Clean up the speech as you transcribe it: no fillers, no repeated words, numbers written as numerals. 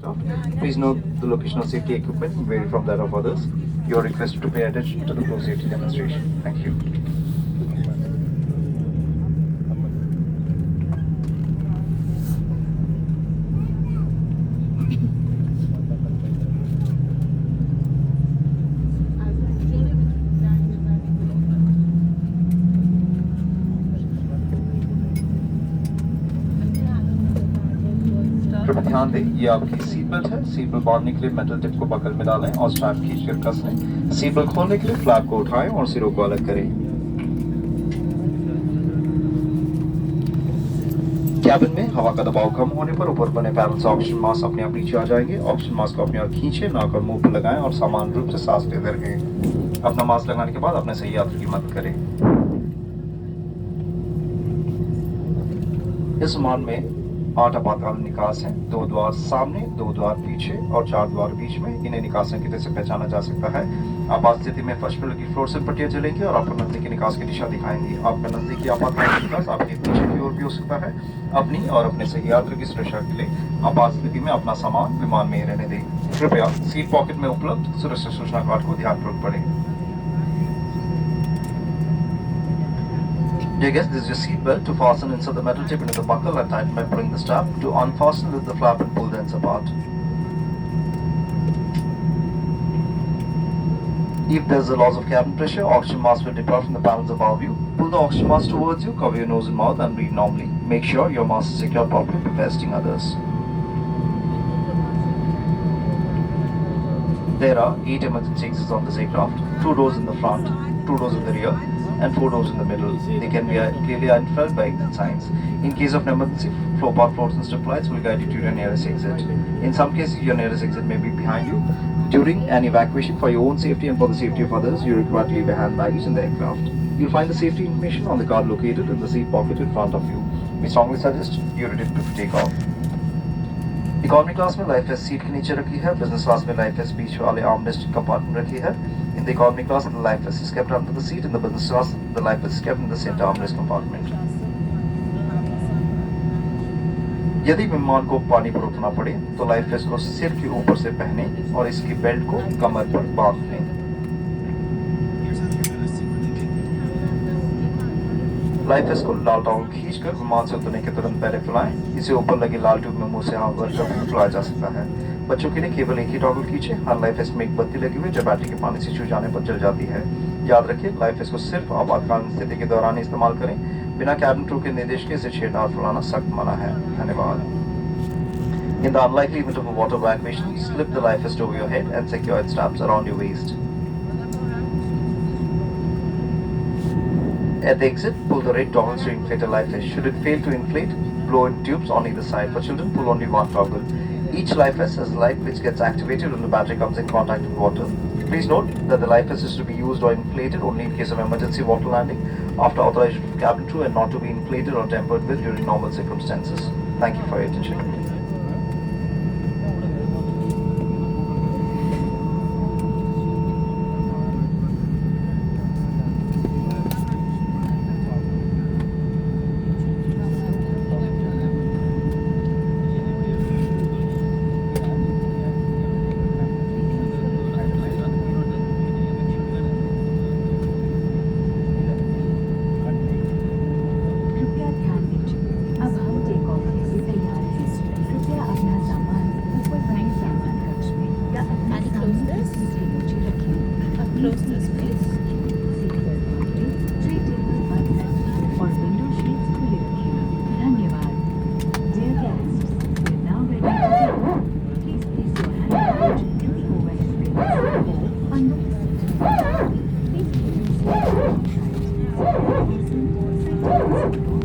Please note the location of safety equipment may vary from that of others. You are requested to pay attention to the flow safety demonstration. Thank you. कृपया ध्यान दें, ये आपकी seat belt है। Seat belt बांधने के लिए metal tip को बगल में डालें और स्ट्रैप खींचकर कस लें। सीट बेल्ट खोलने के लिए फ्लैप को उठाएं और सिरों को अलग करें। कैबिन में हवा का दबाव कम होने पर ऊपर बने पैनल से ऑक्सीजन मास्क अपने आप नीचे आ जाएंगे। ऑक्सीजन मास्क को अपनी ओर खींचे, नाक और मुंह पर लगाएं और सामान्य रूप से सांस लेते रहें। अपना मास्क लगाने के बाद अपने सही यात्री की मदद करें। इस विमान में 8 आपातकाल निकास हैं, 2 द्वार सामने, 2 द्वार पीछे और 4 द्वार बीच में। इन्हें निकास की तरह से पहचाना जा सकता है। आपात स्थिति में फर्स्ट फ्लोर की फ्लोरसेंट पट्टियां जलेंगी और आपको नजदीकी निकास की दिशा दिखाएंगी। आपका नजदीकी आपातकाल निकास आपके पीछे की ओर भी हो सकता है। अपनी और अपने सही यात्री की सुरक्षा के लिए आपात स्थिति में अपना सामान विमान में ही रहने दें। कृपया सीट पॉकेट में उपलब्ध सुरक्षा सूचना कार्ड को ध्यानपूर्वक पढ़ें। Dear guests, this is your seat belt. To fasten, insert the metal tip into the buckle and tighten by pulling the strap. To unfasten, lift the flap and pull the ends apart. If there is a loss of cabin pressure, oxygen mask will depart from the panels above you. Pull the oxygen mask towards you, cover your nose and mouth and breathe normally. Make sure your mask is secured properly before testing others. There are 8 emergency exits on this aircraft. 2 doors in the front, 2 doors in the rear, and 4 doors in the middle. They can be clearly identified by exit signs. In case of an emergency, floor part floors and strip lights will guide you to your nearest exit. In some cases, your nearest exit may be behind you. During an evacuation, for your own safety and for the safety of others, you are required to leave a hand baggage in the aircraft. You'll find the safety information on the card located in the seat pocket in front of you. We strongly suggest you read it before takeoff. Economy class में life vest seat के नीचे रखी है। Business class में life vest बीच वाले armrest compartment रखी है। In the economy class the life vest is kept under the seat. In the business class the life vest is kept in the centre armrest compartment. यदि विमान को पानी पर उठना पड़े तो लाइफ वेस्ट को सिर के ऊपर से पहने और इसकी बेल्ट को कमर पर बांध लें। लाइफ वेस्ट को लाल टॉवल खींचकर विमान से उतरने के तुरंत पहले फुलाएं। इसे ऊपर लगे लाल ट्यूब में मुंह से हवा भरकर फुलाया जा सकता है। बच्चों के लिए केवल एक ही टॉगल खींचे। हर लाइफ वेस्ट में एक बत्ती लगी हुई जो बैटरी के पानी से छू जाने पर जल जाती है। याद रखिए, लाइफ वेस्ट को सिर्फ आपातकालीन स्थिति के दौरान ही इस्तेमाल करें। बिना कैबिन क्रू के निर्देश के इसे छेड़ना और फुलाना सख्त मना है। धन्यवाद। In the unlikely event of a water evacuation, slip the life vest over your head and secure its straps around your waist. At the exit, pull the red toggles to inflate a life vest. Should it fail to inflate, blow in tubes on either side. For children, pull only one toggle. Each life vest has a light which gets activated when the battery comes in contact with water. Please note that the life vest is to be used or inflated only in case of emergency water landing, after authorization of cabin crew, and not to be inflated or tampered with during normal circumstances. Thank you for your attention. Close this, please. और window sheets खुली रखें। धन्यवाद। Dear guests, we are now ready to depart. Please place your hand luggage in the overhead bins or under the seat. Please keep your seat tight. Seat fastened, seat belts on.